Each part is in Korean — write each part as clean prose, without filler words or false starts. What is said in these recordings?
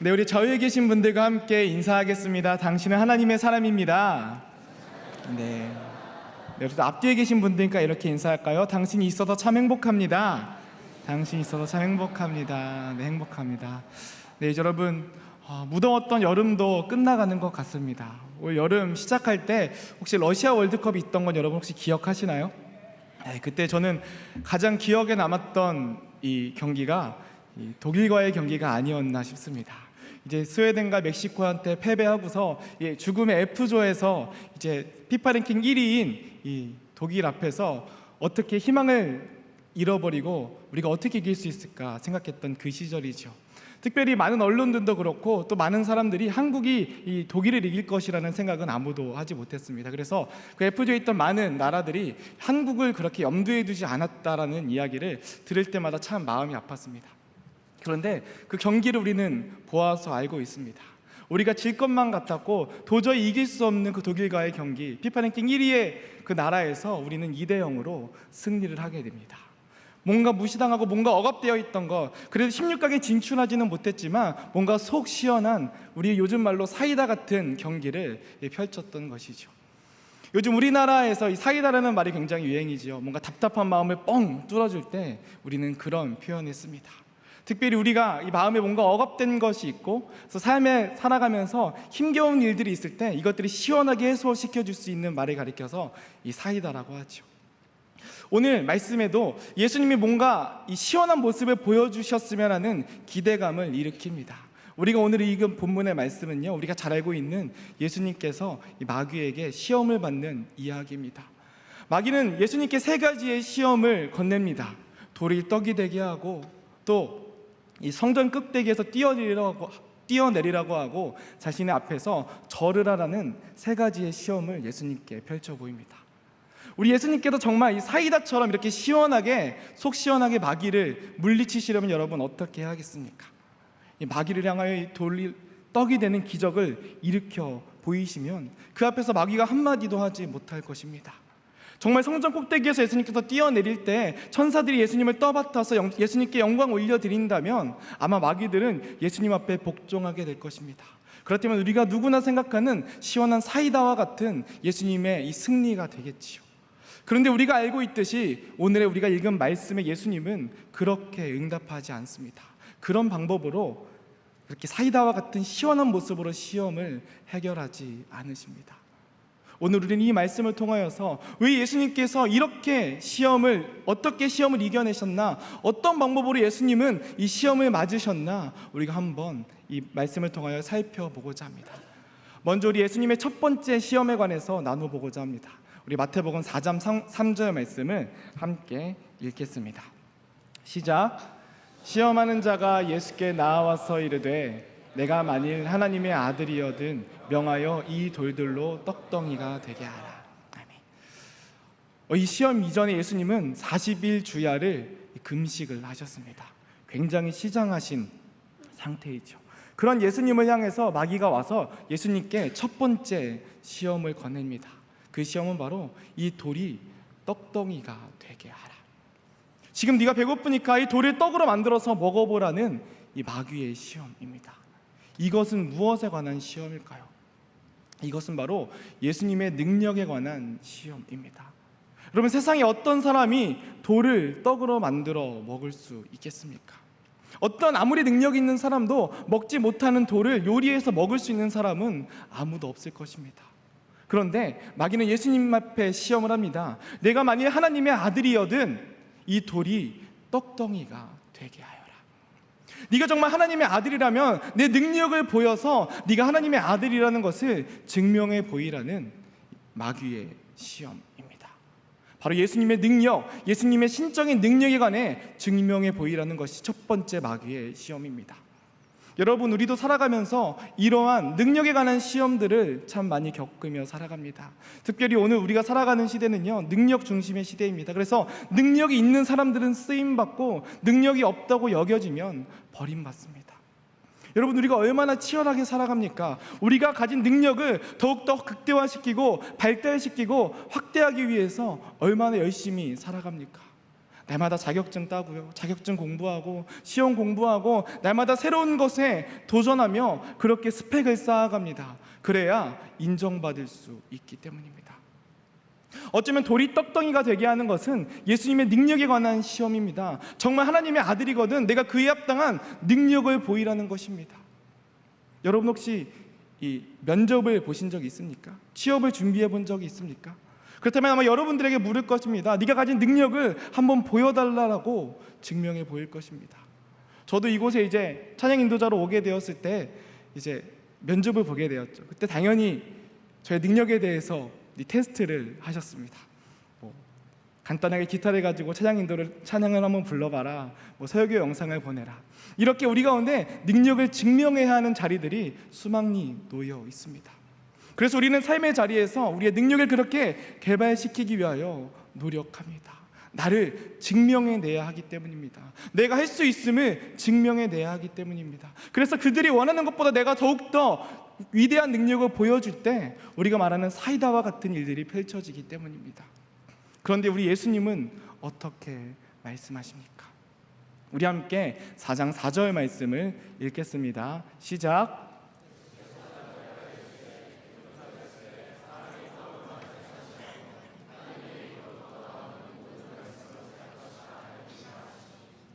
네, 우리 좌우에 계신 분들과 함께 인사하겠습니다. 당신은 하나님의 사람입니다. 네. 여기서 앞뒤에 계신 분들과 이렇게 인사할까요? 당신이 있어서 참 행복합니다. 당신이 있어서 참 행복합니다. 네, 행복합니다. 네, 여러분, 무더웠던 여름도 끝나가는 것 같습니다. 올 여름 시작할 때 혹시 러시아 월드컵이 있던 건 여러분 혹시 기억하시나요? 네, 그때 저는 가장 기억에 남았던 이 경기가 이 독일과의 경기가 아니었나 싶습니다. 이제 스웨덴과 멕시코한테 패배하고서 죽음의 F조에서 이제 피파 랭킹 1위인 이 독일 앞에서 어떻게 희망을 잃어버리고 우리가 어떻게 이길 수 있을까 생각했던 그 시절이죠. 특별히 많은 언론들도 그렇고 또 많은 사람들이 한국이 이 독일을 이길 것이라는 생각은 아무도 하지 못했습니다. 그래서 그 F조에 있던 많은 나라들이 한국을 그렇게 염두에 두지 않았다라는 이야기를 들을 때마다 참 마음이 아팠습니다. 그런데 그 경기를 우리는 보아서 알고 있습니다. 우리가 질 것만 같았고 도저히 이길 수 없는 그 독일과의 경기, 피파 랭킹 1위의 그 나라에서 우리는 2대0으로 승리를 하게 됩니다. 뭔가 무시당하고 뭔가 억압되어 있던 것, 그래도 16강에 진출하지는 못했지만 뭔가 속 시원한 우리 요즘 말로 사이다 같은 경기를 펼쳤던 것이죠. 요즘 우리나라에서 이 사이다라는 말이 굉장히 유행이죠. 뭔가 답답한 마음을 뻥 뚫어줄 때 우리는 그런 표현을 씁니다. 특별히 우리가 이 마음에 뭔가 억압된 것이 있고 그래서 삶에 살아가면서 힘겨운 일들이 있을 때 이것들이 시원하게 해소시켜줄 수 있는 말을 가리켜서 이 사이다라고 하죠. 오늘 말씀에도 예수님이 뭔가 이 시원한 모습을 보여주셨으면 하는 기대감을 일으킵니다. 우리가 오늘 읽은 본문의 말씀은요, 우리가 잘 알고 있는 예수님께서 이 마귀에게 시험을 받는 이야기입니다. 마귀는 예수님께 세 가지의 시험을 건넵니다. 돌이 떡이 되게 하고 또 이 성전 꼭대기에서 뛰어내리라고 하고 자신의 앞에서 절을 하라는 세 가지의 시험을 예수님께 펼쳐 보입니다. 우리 예수님께서 정말 이 사이다처럼 이렇게 시원하게 속 시원하게 마귀를 물리치시려면 여러분 어떻게 하겠습니까? 이 마귀를 향하여 이 돌이 떡이 되는 기적을 일으켜 보이시면 그 앞에서 마귀가 한마디도 하지 못할 것입니다. 정말 성전 꼭대기에서 예수님께서 뛰어내릴 때 천사들이 예수님을 떠받아서 예수님께 영광 올려드린다면 아마 마귀들은 예수님 앞에 복종하게 될 것입니다. 그렇다면 우리가 누구나 생각하는 시원한 사이다와 같은 예수님의 이 승리가 되겠지요. 그런데 우리가 알고 있듯이 오늘의 우리가 읽은 말씀의 예수님은 그렇게 응답하지 않습니다. 그런 방법으로 그렇게 사이다와 같은 시원한 모습으로 시험을 해결하지 않으십니다. 오늘 우리는 이 말씀을 통하여서 왜 예수님께서 이렇게 어떻게 시험을 이겨내셨나, 어떤 방법으로 예수님은 이 시험을 맞으셨나, 우리가 한번 이 말씀을 통하여 살펴보고자 합니다. 먼저 우리 예수님의 첫 번째 시험에 관해서 나눠보고자 합니다. 우리 마태복음 4장 3절 말씀을 함께 읽겠습니다. 시작. 시험하는 자가 예수께 나와서 이르되 내가 만일 하나님의 아들이여든 명하여 이 돌들로 떡덩이가 되게 하라. 아멘. 이 시험 이전에 예수님은 40일 주야를 금식을 하셨습니다. 굉장히 시장하신 상태이죠. 그런 예수님을 향해서 마귀가 와서 예수님께 첫 번째 시험을 건넵니다. 그 시험은 바로 이 돌이 떡덩이가 되게 하라. 지금 네가 배고프니까 이 돌을 떡으로 만들어서 먹어보라는 이 마귀의 시험입니다. 이것은 무엇에 관한 시험일까요? 이것은 바로 예수님의 능력에 관한 시험입니다. 여러분, 세상에 어떤 사람이 돌을 떡으로 만들어 먹을 수 있겠습니까? 어떤 아무리 능력 있는 사람도 먹지 못하는 돌을 요리해서 먹을 수 있는 사람은 아무도 없을 것입니다. 그런데 마귀는 예수님 앞에 시험을 합니다. 내가 만일 하나님의 아들이여든 이 돌이 떡덩이가 되게 하여라. 네가 정말 하나님의 아들이라면 내 능력을 보여서 네가 하나님의 아들이라는 것을 증명해 보이라는 마귀의 시험입니다. 바로 예수님의 능력, 예수님의 신적인 능력에 관해 증명해 보이라는 것이 첫 번째 마귀의 시험입니다. 여러분, 우리도 살아가면서 이러한 능력에 관한 시험들을 참 많이 겪으며 살아갑니다. 특별히 오늘 우리가 살아가는 시대는요, 능력 중심의 시대입니다. 그래서 능력이 있는 사람들은 쓰임받고 능력이 없다고 여겨지면 버림받습니다. 여러분, 우리가 얼마나 치열하게 살아갑니까? 우리가 가진 능력을 더욱더 극대화시키고 발달시키고 확대하기 위해서 얼마나 열심히 살아갑니까? 날마다 자격증 따고요, 자격증 공부하고 시험 공부하고 날마다 새로운 것에 도전하며 그렇게 스펙을 쌓아갑니다. 그래야 인정받을 수 있기 때문입니다. 어쩌면 돌이 떡덩이가 되게 하는 것은 예수님의 능력에 관한 시험입니다. 정말 하나님의 아들이거든 내가 그에 합당한 능력을 보이라는 것입니다. 여러분 혹시 이 면접을 보신 적이 있습니까? 취업을 준비해 본 적이 있습니까? 그렇다면 아마 여러분들에게 물을 것입니다. 네가 가진 능력을 한번 보여달라고 증명해 보일 것입니다. 저도 이곳에 이제 찬양 인도자로 오게 되었을 때 이제 면접을 보게 되었죠. 그때 당연히 저의 능력에 대해서 이 테스트를 하셨습니다. 간단하게 기타를 가지고 찬양을 한번 불러봐라, 설교 영상을 보내라. 이렇게 우리 가운데 능력을 증명해야 하는 자리들이 수많이 놓여 있습니다. 그래서 우리는 삶의 자리에서 우리의 능력을 그렇게 개발시키기 위하여 노력합니다. 나를 증명해내야 하기 때문입니다. 내가 할 수 있음을 증명해내야 하기 때문입니다. 그래서 그들이 원하는 것보다 내가 더욱더 위대한 능력을 보여줄 때 우리가 말하는 사이다와 같은 일들이 펼쳐지기 때문입니다. 그런데 우리 예수님은 어떻게 말씀하십니까? 우리 함께 4장 4절 말씀을 읽겠습니다. 시작.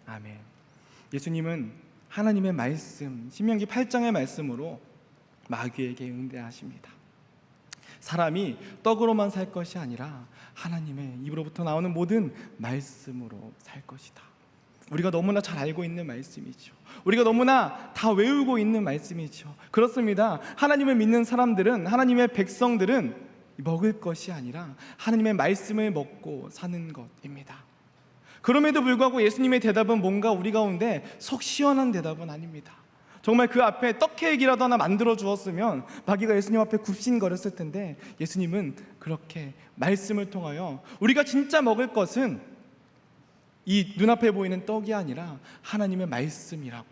아멘. 예수님은 하나님의 말씀, 신명기 8장의 말씀으로 마귀에게 응대하십니다. 사람이 떡으로만 살 것이 아니라 하나님의 입으로부터 나오는 모든 말씀으로 살 것이다. 우리가 너무나 잘 알고 있는 말씀이죠. 우리가 너무나 다 외우고 있는 말씀이죠. 그렇습니다. 하나님을 믿는 사람들은, 하나님의 백성들은 먹을 것이 아니라 하나님의 말씀을 먹고 사는 것입니다. 그럼에도 불구하고 예수님의 대답은 뭔가 우리 가운데 속 시원한 대답은 아닙니다. 정말 그 앞에 떡 케이크라도 하나 만들어 주었으면 마귀가 예수님 앞에 굽신거렸을 텐데, 예수님은 그렇게 말씀을 통하여 우리가 진짜 먹을 것은 이 눈앞에 보이는 떡이 아니라 하나님의 말씀이라고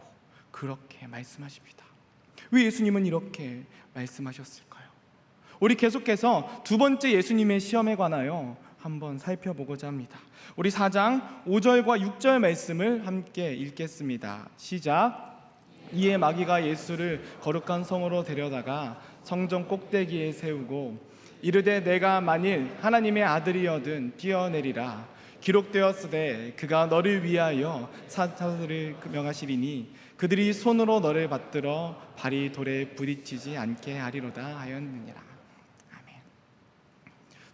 그렇게 말씀하십니다. 왜 예수님은 이렇게 말씀하셨을까요? 우리 계속해서 두 번째 예수님의 시험에 관하여 한번 살펴보고자 합니다. 우리 4장 5절과 6절 말씀을 함께 읽겠습니다. 시작. 이에 마귀가 예수를 거룩한 성으로 데려다가 성전 꼭대기에 세우고 이르되 내가 만일 하나님의 아들이여든 뛰어내리라. 기록되었으되 그가 너를 위하여 사자들을 명하시리니 그들이 손으로 너를 받들어 발이 돌에 부딪히지 않게 하리로다 하였느니라. 아멘.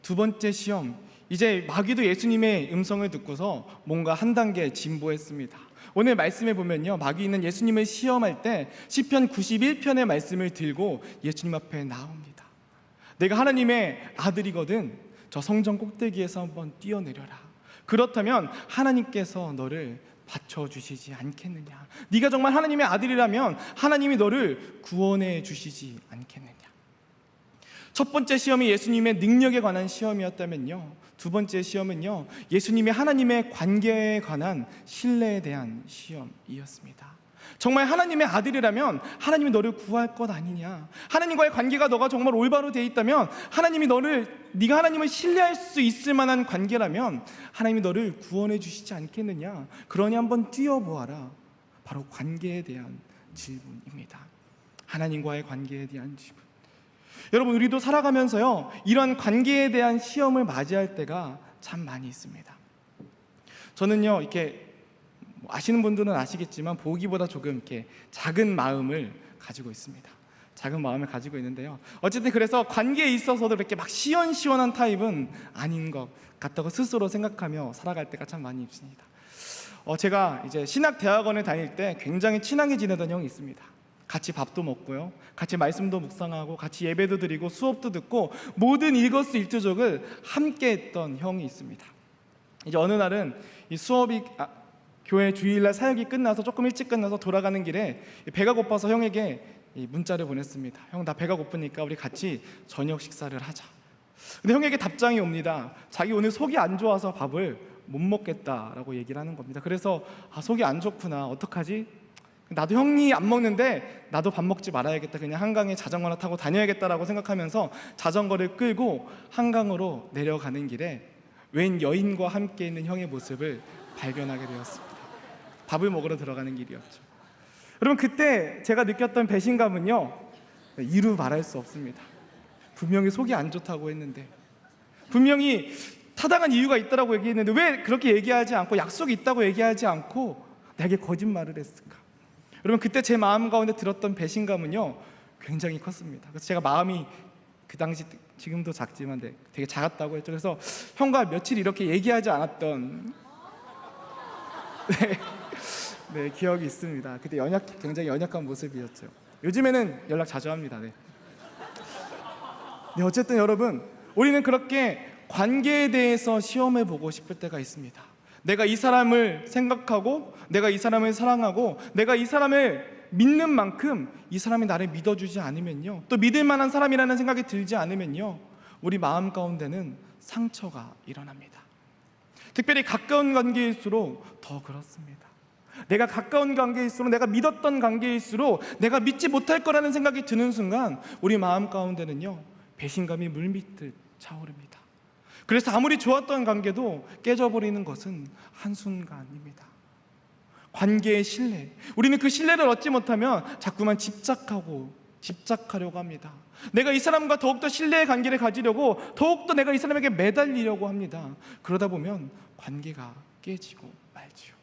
두 번째 시험, 이제 마귀도 예수님의 음성을 듣고서 뭔가 한 단계 진보했습니다. 오늘 말씀에 보면요, 마귀는 예수님을 시험할 때 시편 91편의 말씀을 들고 예수님 앞에 나옵니다. 내가 하나님의 아들이거든 저 성전 꼭대기에서 한번 뛰어내려라. 그렇다면 하나님께서 너를 받쳐주시지 않겠느냐. 네가 정말 하나님의 아들이라면 하나님이 너를 구원해 주시지 않겠느냐. 첫 번째 시험이 예수님의 능력에 관한 시험이었다면요, 두 번째 시험은요, 예수님이 하나님의 관계에 관한 신뢰에 대한 시험이었습니다. 정말 하나님의 아들이라면 하나님이 너를 구할 것 아니냐. 하나님과의 관계가 너가 정말 올바로 되어 있다면 하나님이 네가 하나님을 신뢰할 수 있을 만한 관계라면 하나님이 너를 구원해 주시지 않겠느냐. 그러니 한번 뛰어보아라. 바로 관계에 대한 질문입니다. 하나님과의 관계에 대한 질문. 여러분, 우리도 살아가면서요, 이런 관계에 대한 시험을 맞이할 때가 참 많이 있습니다. 저는요, 이렇게 아시는 분들은 아시겠지만 보기보다 조금 이렇게 작은 마음을 가지고 있습니다. 작은 마음을 가지고 있는데요, 어쨌든 그래서 관계에 있어서도 이렇게 막 시원시원한 타입은 아닌 것 같다고 스스로 생각하며 살아갈 때가 참 많이 있습니다. 제가 이제 신학대학원을 다닐 때 굉장히 친하게 지내던 형이 있습니다. 같이 밥도 먹고요, 같이 말씀도 묵상하고 같이 예배도 드리고 수업도 듣고 모든 일거수일투족을 함께 했던 형이 있습니다. 이제 어느 날은 이 수업이 교회 주일날 사역이 끝나서 조금 일찍 끝나서 돌아가는 길에 배가 고파서 형에게 이 문자를 보냈습니다. 형, 나 배가 고프니까 우리 같이 저녁 식사를 하자. 근데 형에게 답장이 옵니다. 자기 오늘 속이 안 좋아서 밥을 못 먹겠다라고 얘기를 하는 겁니다. 그래서 속이 안 좋구나, 어떡하지? 나도 형이 안 먹는데 나도 밥 먹지 말아야겠다, 그냥 한강에 자전거나 타고 다녀야겠다라고 생각하면서 자전거를 끌고 한강으로 내려가는 길에 웬 여인과 함께 있는 형의 모습을 발견하게 되었습니다. 밥을 먹으러 들어가는 길이었죠. 여러분, 그때 제가 느꼈던 배신감은요, 이루 말할 수 없습니다. 분명히 속이 안 좋다고 했는데, 분명히 타당한 이유가 있다고 얘기했는데 왜 그렇게 얘기하지 않고, 약속이 있다고 얘기하지 않고 내게 거짓말을 했을까? 여러분, 그때 제 마음 가운데 들었던 배신감은요, 굉장히 컸습니다. 그래서 제가 마음이 그 당시, 지금도 작지만 되게 작았다고 했죠. 그래서 형과 며칠 이렇게 얘기하지 않았던 네, 기억이 있습니다. 그때 굉장히 연약한 모습이었죠. 요즘에는 연락 자주 합니다. 네, 어쨌든 여러분, 우리는 그렇게 관계에 대해서 시험해 보고 싶을 때가 있습니다. 내가 이 사람을 생각하고, 내가 이 사람을 사랑하고, 내가 이 사람을 믿는 만큼 이 사람이 나를 믿어주지 않으면요, 또 믿을 만한 사람이라는 생각이 들지 않으면요, 우리 마음 가운데는 상처가 일어납니다. 특별히 가까운 관계일수록 더 그렇습니다. 내가 가까운 관계일수록, 내가 믿었던 관계일수록 내가 믿지 못할 거라는 생각이 드는 순간 우리 마음 가운데는요, 배신감이 물밀듯 차오릅니다. 그래서 아무리 좋았던 관계도 깨져버리는 것은 한순간입니다. 관계의 신뢰, 우리는 그 신뢰를 얻지 못하면 자꾸만 집착하려고 합니다. 내가 이 사람과 더욱더 신뢰의 관계를 가지려고 더욱더 내가 이 사람에게 매달리려고 합니다. 그러다 보면 관계가 깨지고 말지요.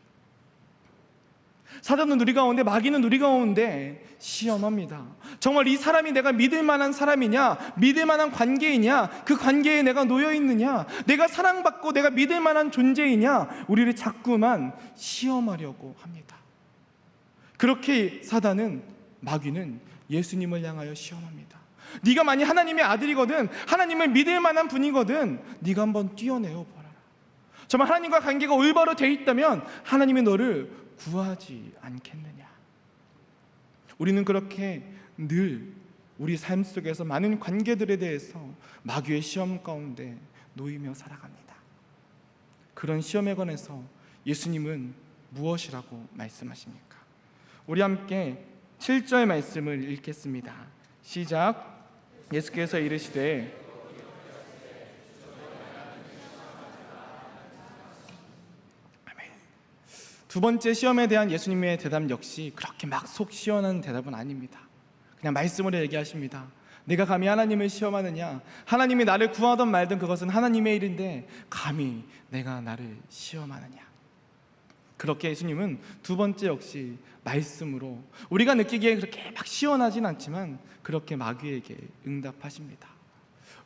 사단은 우리 가운데, 마귀는 우리 가운데 시험합니다. 정말 이 사람이 내가 믿을 만한 사람이냐, 믿을 만한 관계이냐, 그 관계에 내가 놓여 있느냐, 내가 사랑받고 내가 믿을 만한 존재이냐, 우리를 자꾸만 시험하려고 합니다. 그렇게 사단은, 마귀는 예수님을 향하여 시험합니다. 네가 만약 하나님의 아들이거든, 하나님을 믿을 만한 분이거든, 네가 한번 뛰어내어 보라. 정말 하나님과 관계가 올바로 돼 있다면 하나님이 너를 구하지 않겠느냐. 우리는 그렇게 늘 우리 삶 속에서 많은 관계들에 대해서 마귀의 시험 가운데 놓이며 살아갑니다. 그런 시험에 관해서 예수님은 무엇이라고 말씀하십니까? 우리 함께 7절 말씀을 읽겠습니다. 시작. 예수께서 이르시되 두 번째 시험에 대한 예수님의 대답 역시 그렇게 막 속 시원한 대답은 아닙니다. 그냥 말씀으로 얘기하십니다. 내가 감히 하나님을 시험하느냐? 하나님이 나를 구하든 말든 그것은 하나님의 일인데 감히 내가 나를 시험하느냐? 그렇게 예수님은 두 번째 역시 말씀으로, 우리가 느끼기에 그렇게 막 시원하진 않지만 그렇게 마귀에게 응답하십니다.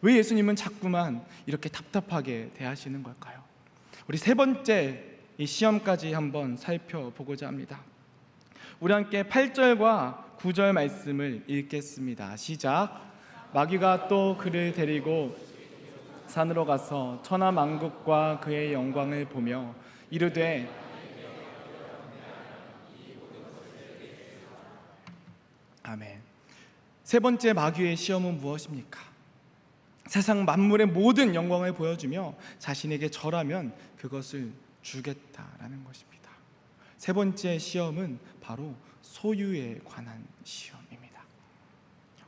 왜 예수님은 자꾸만 이렇게 답답하게 대하시는 걸까요? 우리 세 번째 이 시험까지 한번 살펴보고자 합니다. 우리 함께 8절과 9절 말씀을 읽겠습니다. 시작. 마귀가 또 그를 데리고 산으로 가서 천하 만국과 그의 영광을 보며 이르되, 아멘. 세 번째 마귀의 시험은 무엇입니까? 세상 만물의 모든 영광을 보여주며 자신에게 절하면 그것을 주겠다라는 것입니다. 세 번째 시험은 바로 소유에 관한 시험입니다.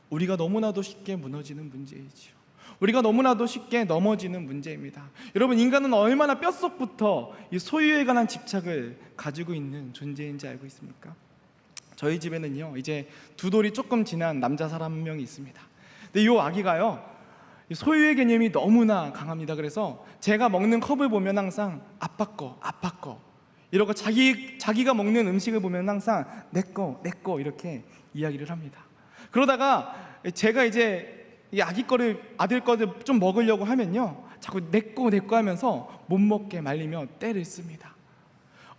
우리가 너무나도 쉽게 무너지는 문제이지요. 우리가 너무나도 쉽게 넘어지는 문제입니다. 여러분, 인간은 얼마나 뼛속부터 이 소유에 관한 집착을 가지고 있는 존재인지 알고 있습니까? 저희 집에는요, 이제 두 돌이 조금 지난 남자 사람 한 명이 있습니다. 근데 이 아기가요, 소유의 개념이 너무나 강합니다. 그래서 제가 먹는 컵을 보면 항상 아빠 거 이러고, 자기가 먹는 음식을 보면 항상 내 거 이렇게 이야기를 합니다. 그러다가 제가 이제 이 아들 거를 좀 먹으려고 하면요, 자꾸 내 거 하면서 못 먹게 말리며 떼를 씁니다.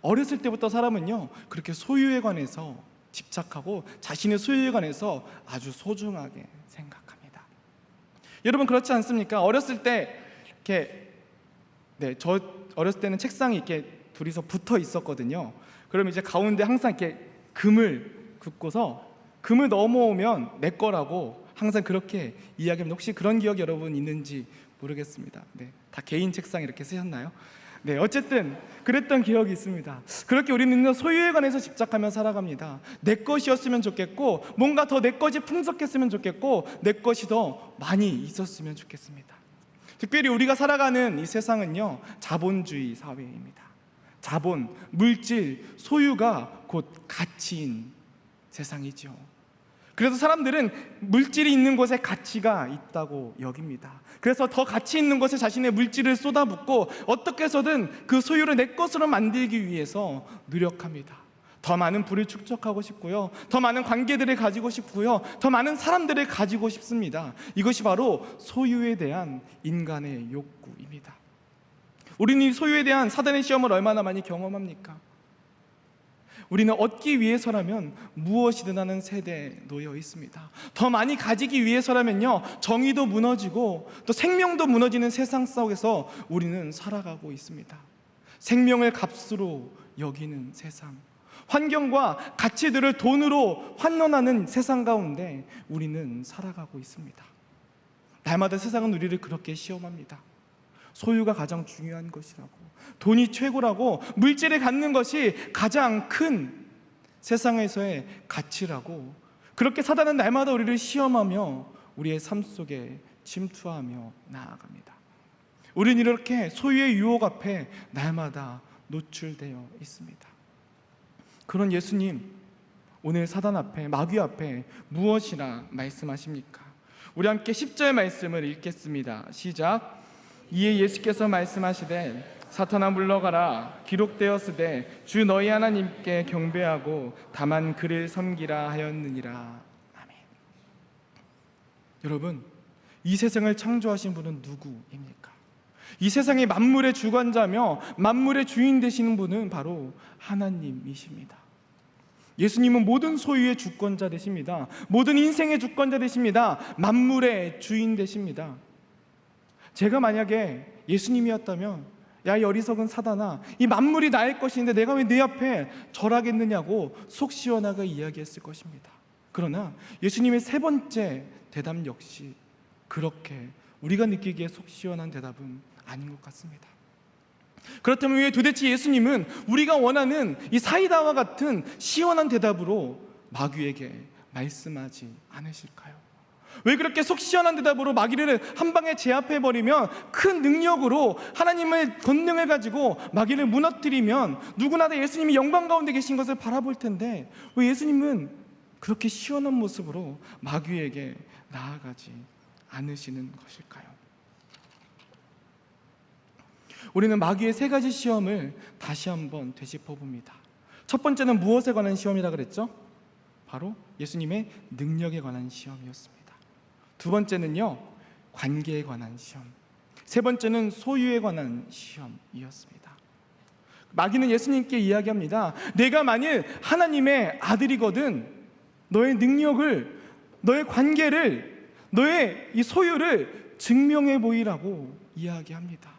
어렸을 때부터 사람은요, 그렇게 소유에 관해서 집착하고 자신의 소유에 관해서 아주 소중하게 생각합니다. 여러분, 그렇지 않습니까? 어렸을 때 이렇게, 저 어렸을 때는 책상이 이렇게 둘이서 붙어 있었거든요. 그럼 이제 가운데 항상 이렇게 금을 긋고서 금을 넘어오면 내 거라고 항상 그렇게 이야기합니다. 혹시 그런 기억 여러분 있는지 모르겠습니다. 다 개인 책상 이렇게 쓰셨나요? 어쨌든 그랬던 기억이 있습니다. 그렇게 우리는 소유에 관해서 집착하며 살아갑니다. 내 것이었으면 좋겠고, 뭔가 더 내 것이 풍족했으면 좋겠고, 내 것이 더 많이 있었으면 좋겠습니다. 특별히 우리가 살아가는 이 세상은요, 자본주의 사회입니다. 자본, 물질, 소유가 곧 가치인 세상이죠. 그래서 사람들은 물질이 있는 곳에 가치가 있다고 여깁니다. 그래서 더 가치 있는 곳에 자신의 물질을 쏟아붓고 어떻게 해서든 그 소유를 내 것으로 만들기 위해서 노력합니다. 더 많은 부를 축적하고 싶고요, 더 많은 관계들을 가지고 싶고요, 더 많은 사람들을 가지고 싶습니다. 이것이 바로 소유에 대한 인간의 욕구입니다. 우리는 이 소유에 대한 사단의 시험을 얼마나 많이 경험합니까? 우리는 얻기 위해서라면 무엇이든 하는 세대에 놓여 있습니다. 더 많이 가지기 위해서라면요, 정의도 무너지고 또 생명도 무너지는 세상 속에서 우리는 살아가고 있습니다. 생명을 값으로 여기는 세상, 환경과 가치들을 돈으로 환원하는 세상 가운데 우리는 살아가고 있습니다. 날마다 세상은 우리를 그렇게 시험합니다. 소유가 가장 중요한 것이라고, 돈이 최고라고, 물질을 갖는 것이 가장 큰 세상에서의 가치라고, 그렇게 사단은 날마다 우리를 시험하며 우리의 삶 속에 침투하며 나아갑니다. 우리는 이렇게 소유의 유혹 앞에 날마다 노출되어 있습니다. 그런 예수님, 오늘 사단 앞에, 마귀 앞에 무엇이라 말씀하십니까? 우리 함께 10절 말씀을 읽겠습니다. 시작. 이에 예수께서 말씀하시되 사탄아 물러가라, 기록되었으되 주 너희 하나님께 경배하고 다만 그를 섬기라 하였느니라. 아멘. 여러분, 이 세상을 창조하신 분은 누구입니까? 이 세상의 만물의 주관자며 만물의 주인 되시는 분은 바로 하나님이십니다. 예수님은 모든 소유의 주권자 되십니다. 모든 인생의 주권자 되십니다. 만물의 주인 되십니다. 제가 만약에 예수님이었다면, 야, 이 어리석은 사단아, 이 만물이 나의 것인데 내가 왜 네 앞에 절하겠느냐고 속 시원하게 이야기했을 것입니다. 그러나 예수님의 세 번째 대답 역시 그렇게 우리가 느끼기에 속 시원한 대답은 아닌 것 같습니다. 그렇다면 왜 도대체 예수님은 우리가 원하는 이 사이다와 같은 시원한 대답으로 마귀에게 말씀하지 않으실까요? 왜 그렇게 속 시원한 대답으로 마귀를 한 방에 제압해버리면, 큰 능력으로 하나님의 권능을 가지고 마귀를 무너뜨리면 누구나 다 예수님이 영광 가운데 계신 것을 바라볼 텐데, 왜 예수님은 그렇게 시원한 모습으로 마귀에게 나아가지 않으시는 것일까요? 우리는 마귀의 세 가지 시험을 다시 한번 되짚어봅니다. 첫 번째는 무엇에 관한 시험이라 그랬죠? 바로 예수님의 능력에 관한 시험이었습니다. 두 번째는요, 관계에 관한 시험. 세 번째는 소유에 관한 시험이었습니다. 마귀는 예수님께 이야기합니다. 내가 만일 하나님의 아들이거든 너의 능력을, 너의 관계를, 너의 이 소유를 증명해 보이라고 이야기합니다.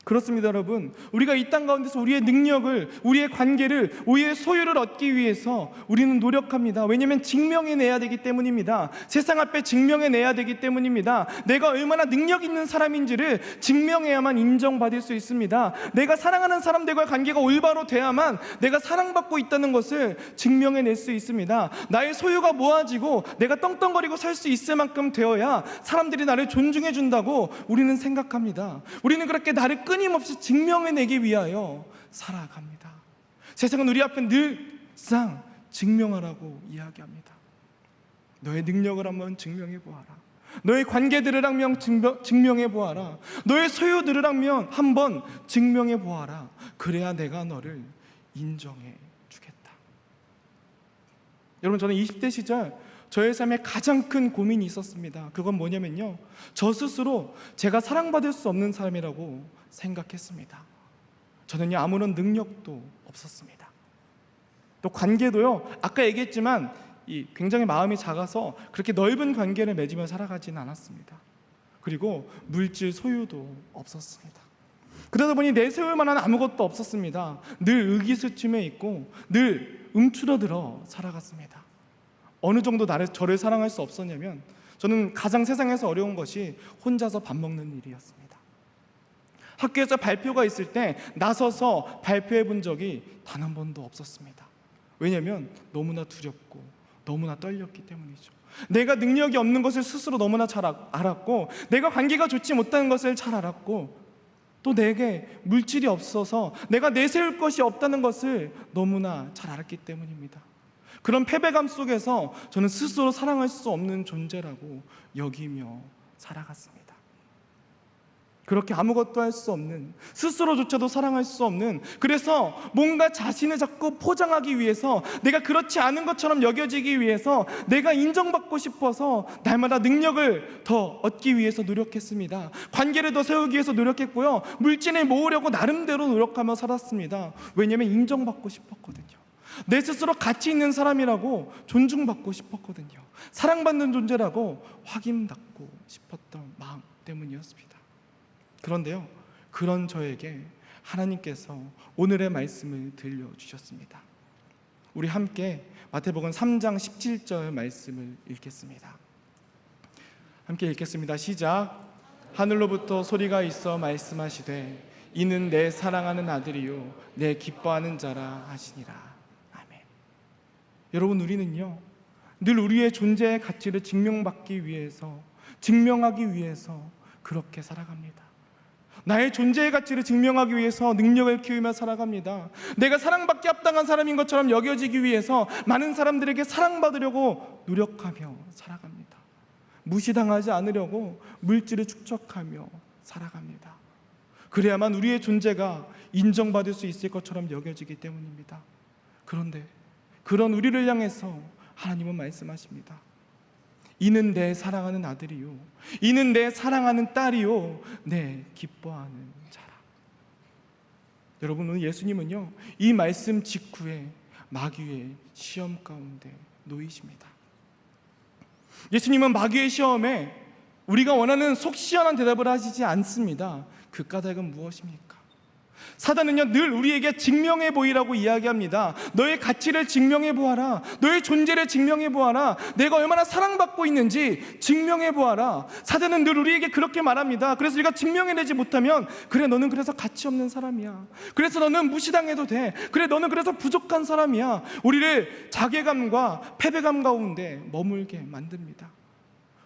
그렇습니다, 여러분. 우리가 이 땅 가운데서 우리의 능력을, 우리의 관계를, 우리의 소유를 얻기 위해서 우리는 노력합니다. 왜냐하면 증명해내야 되기 때문입니다. 세상 앞에 증명해내야 되기 때문입니다. 내가 얼마나 능력 있는 사람인지를 증명해야만 인정받을 수 있습니다. 내가 사랑하는 사람들과의 관계가 올바로 돼야만 내가 사랑받고 있다는 것을 증명해낼 수 있습니다. 나의 소유가 모아지고 내가 떵떵거리고 살 수 있을 만큼 되어야 사람들이 나를 존중해 준다고 우리는 생각합니다. 우리는 그렇게 나를 끊임없이 증명해내기 위하여 살아갑니다. 세상은 우리 앞에 늘상 증명하라고 이야기합니다. 너의 능력을 한번 증명해보아라. 너의 관계들을 한번 증명해보아라. 너의 소유들을 한번 증명해보아라. 그래야 내가 너를 인정해 주겠다. 여러분, 저는 20대 시절 저의 삶에 가장 큰 고민이 있었습니다. 그건 뭐냐면요, 저 스스로 제가 사랑받을 수 없는 사람이라고 생각했습니다. 저는요, 아무런 능력도 없었습니다. 또 관계도요, 아까 얘기했지만 굉장히 마음이 작아서 그렇게 넓은 관계를 맺으며 살아가지는 않았습니다. 그리고 물질 소유도 없었습니다. 그러다 보니 내세울 만한 아무것도 없었습니다. 늘 의기소침해 있고 늘 움츠러들어 살아갔습니다. 어느 정도 저를 사랑할 수 없었냐면, 저는 가장 세상에서 어려운 것이 혼자서 밥 먹는 일이었습니다. 학교에서 발표가 있을 때 나서서 발표해 본 적이 단 한 번도 없었습니다. 왜냐하면 너무나 두렵고 너무나 떨렸기 때문이죠. 내가 능력이 없는 것을 스스로 너무나 잘 알았고, 내가 관계가 좋지 못하는 것을 잘 알았고, 또 내게 물질이 없어서 내가 내세울 것이 없다는 것을 너무나 잘 알았기 때문입니다. 그런 패배감 속에서 저는 스스로 사랑할 수 없는 존재라고 여기며 살아갔습니다. 그렇게 아무것도 할 수 없는, 스스로조차도 사랑할 수 없는, 그래서 뭔가 자신을 자꾸 포장하기 위해서, 내가 그렇지 않은 것처럼 여겨지기 위해서, 내가 인정받고 싶어서 날마다 능력을 더 얻기 위해서 노력했습니다. 관계를 더 세우기 위해서 노력했고요, 물질을 모으려고 나름대로 노력하며 살았습니다. 왜냐하면 인정받고 싶었거든요. 내 스스로 가치 있는 사람이라고 존중받고 싶었거든요. 사랑받는 존재라고 확인받고 싶었던 마음 때문이었습니다. 그런데요, 그런 저에게 하나님께서 오늘의 말씀을 들려주셨습니다. 우리 함께 마태복음 3장 17절 말씀을 읽겠습니다. 함께 읽겠습니다. 시작. 하늘로부터 소리가 있어 말씀하시되 이는 내 사랑하는 아들이요 내 기뻐하는 자라 하시니라. 아멘. 여러분, 우리는요 늘 우리의 존재의 가치를 증명하기 위해서 그렇게 살아갑니다. 나의 존재의 가치를 증명하기 위해서 능력을 키우며 살아갑니다. 내가 사랑받기 합당한 사람인 것처럼 여겨지기 위해서 많은 사람들에게 사랑받으려고 노력하며 살아갑니다. 무시당하지 않으려고 물질을 축적하며 살아갑니다. 그래야만 우리의 존재가 인정받을 수 있을 것처럼 여겨지기 때문입니다. 그런데 그런 우리를 향해서 하나님은 말씀하십니다. 이는 내 사랑하는 아들이요 이는 내 사랑하는 딸이요 내 기뻐하는 자라. 여러분, 오늘 예수님은요 이 말씀 직후에 마귀의 시험 가운데 놓이십니다. 예수님은 마귀의 시험에 우리가 원하는 속 시원한 대답을 하시지 않습니다. 그 까닭은 무엇입니까? 사단은요 늘 우리에게 증명해 보이라고 이야기합니다. 너의 가치를 증명해 보아라. 너의 존재를 증명해 보아라. 내가 얼마나 사랑받고 있는지 증명해 보아라. 사단은 늘 우리에게 그렇게 말합니다. 그래서 우리가 증명해내지 못하면, 그래 너는 그래서 가치 없는 사람이야, 그래서 너는 무시당해도 돼, 그래 너는 그래서 부족한 사람이야, 우리를 자괴감과 패배감 가운데 머물게 만듭니다.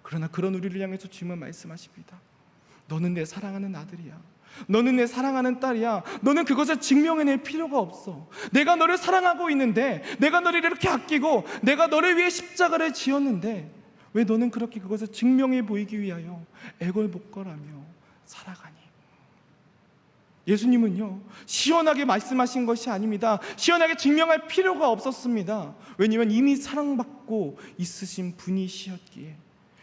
그러나 그런 우리를 향해서 주님은 말씀하십니다. 너는 내 사랑하는 아들이야, 너는 내 사랑하는 딸이야. 너는 그것을 증명해낼 필요가 없어. 내가 너를 사랑하고 있는데, 내가 너를 이렇게 아끼고 내가 너를 위해 십자가를 지었는데 왜 너는 그렇게 그것을 증명해 보이기 위하여 애걸복걸하며 살아가니? 예수님은요 시원하게 말씀하신 것이 아닙니다. 시원하게 증명할 필요가 없었습니다. 왜냐하면 이미 사랑받고 있으신 분이시었기에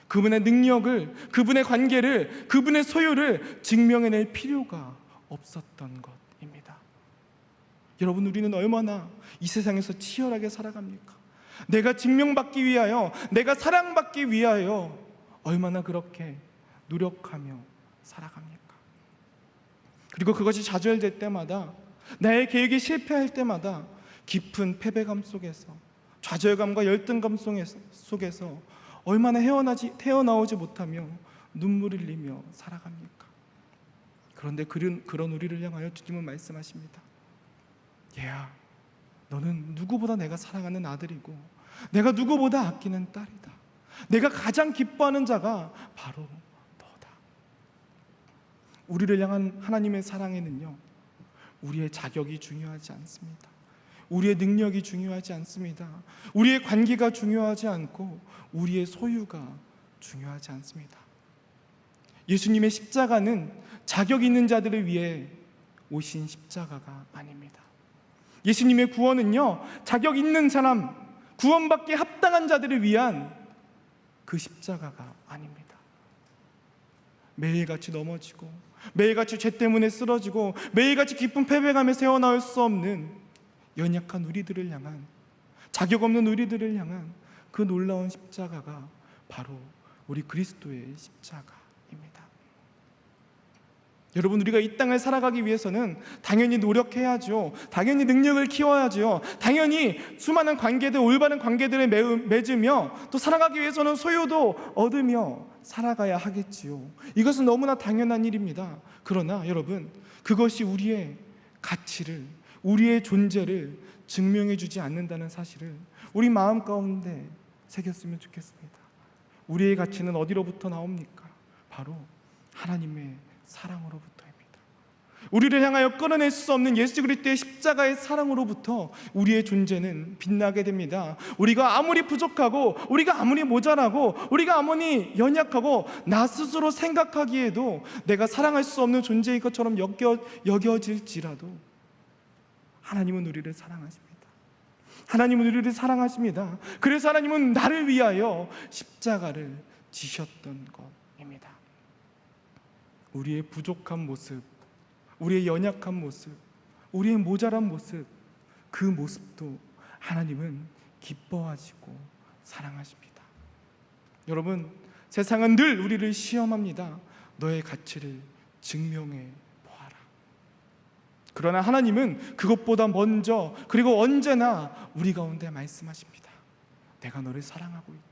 그분의 능력을, 그분의 관계를, 그분의 소유를 증명해낼 필요가 없었던 것입니다. 여러분, 우리는 얼마나 이 세상에서 치열하게 살아갑니까? 내가 증명받기 위하여, 내가 사랑받기 위하여 얼마나 그렇게 노력하며 살아갑니까? 그리고 그것이 좌절될 때마다, 나의 계획이 실패할 때마다 깊은 패배감 속에서, 좌절감과 열등감 속에서 얼마나 헤어나오지 못하며 눈물을 흘리며 살아갑니까? 그런데 그런 우리를 향하여 주님은 말씀하십니다. 얘야, 너는 누구보다 내가 사랑하는 아들이고 내가 누구보다 아끼는 딸이다. 내가 가장 기뻐하는 자가 바로 너다. 우리를 향한 하나님의 사랑에는요 우리의 자격이 중요하지 않습니다. 우리의 능력이 중요하지 않습니다. 우리의 관계가 중요하지 않고 우리의 소유가 중요하지 않습니다. 예수님의 십자가는 자격 있는 자들을 위해 오신 십자가가 아닙니다. 예수님의 구원은요 자격 있는 사람, 구원받기 합당한 자들을 위한 그 십자가가 아닙니다. 매일같이 넘어지고 매일같이 죄 때문에 쓰러지고 매일같이 깊은 패배감에 새어나올 수 없는 연약한 우리들을 향한, 자격 없는 우리들을 향한 그 놀라운 십자가가 바로 우리 그리스도의 십자가입니다. 여러분, 우리가 이 땅을 살아가기 위해서는 당연히 노력해야죠. 당연히 능력을 키워야죠. 당연히 수많은 관계들, 올바른 관계들을 맺으며 또 살아가기 위해서는 소유도 얻으며 살아가야 하겠지요. 이것은 너무나 당연한 일입니다. 그러나 여러분, 그것이 우리의 가치를, 우리의 존재를 증명해 주지 않는다는 사실을 우리 마음 가운데 새겼으면 좋겠습니다. 우리의 가치는 어디로부터 나옵니까? 바로 하나님의 사랑으로부터입니다. 우리를 향하여 끊어낼 수 없는 예수 그리스도의 십자가의 사랑으로부터 우리의 존재는 빛나게 됩니다. 우리가 아무리 부족하고, 우리가 아무리 모자라고, 우리가 아무리 연약하고, 나 스스로 생각하기에도 내가 사랑할 수 없는 존재인 것처럼 여겨질지라도 하나님은 우리를 사랑하십니다. 하나님은 우리를 사랑하십니다. 그래서 하나님은 나를 위하여 십자가를 지셨던 것입니다. 우리의 부족한 모습, 우리의 연약한 모습, 우리의 모자란 모습, 그 모습도 하나님은 기뻐하시고 사랑하십니다. 여러분, 세상은 늘 우리를 시험합니다. 너의 가치를 증명해 보아라. 그러나 하나님은 그것보다 먼저, 그리고 언제나 우리 가운데 말씀하십니다. 내가 너를 사랑하고 있다.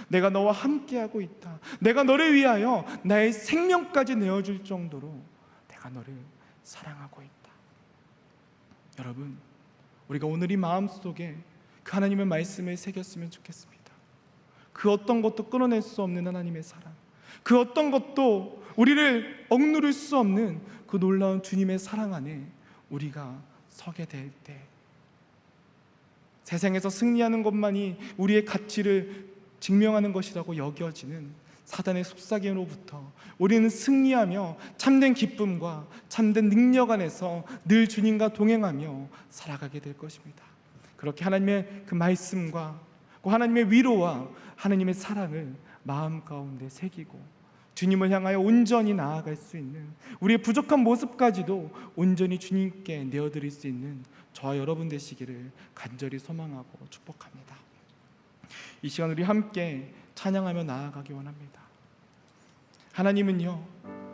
내가 너와 함께하고 있다. 내가 너를 위하여 나의 생명까지 내어줄 정도로 내가 너를 사랑하고 있다. 여러분, 우리가 오늘 이 마음속에 그 하나님의 말씀을 새겼으면 좋겠습니다. 그 어떤 것도 끊어낼 수 없는 하나님의 사랑, 그 어떤 것도 우리를 억누를 수 없는 그 놀라운 주님의 사랑 안에 우리가 서게 될 때, 세상에서 승리하는 것만이 우리의 가치를 증명하는 것이라고 여겨지는 사단의 속삭임으로부터 우리는 승리하며 참된 기쁨과 참된 능력 안에서 늘 주님과 동행하며 살아가게 될 것입니다. 그렇게 하나님의 그 말씀과 하나님의 위로와 하나님의 사랑을 마음 가운데 새기고 주님을 향하여 온전히 나아갈 수 있는, 우리의 부족한 모습까지도 온전히 주님께 내어드릴 수 있는 저와 여러분 되시기를 간절히 소망하고 축복합니다. 이 시간 우리 함께 찬양하며 나아가기 원합니다. 하나님은요,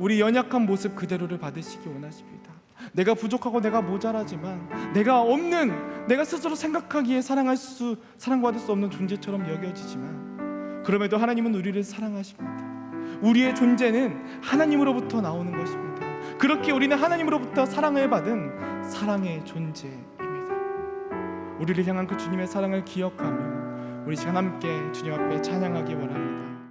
우리 연약한 모습 그대로를 받으시기 원하십니다. 내가 부족하고 내가 모자라지만, 내가 없는, 내가 스스로 생각하기에 사랑받을 수 없는 존재처럼 여겨지지만, 그럼에도 하나님은 우리를 사랑하십니다. 우리의 존재는 하나님으로부터 나오는 것입니다. 그렇게 우리는 하나님으로부터 사랑을 받은 사랑의 존재입니다. 우리를 향한 그 주님의 사랑을 기억하며 우리 시간 함께 주님 앞에 찬양하기 원합니다.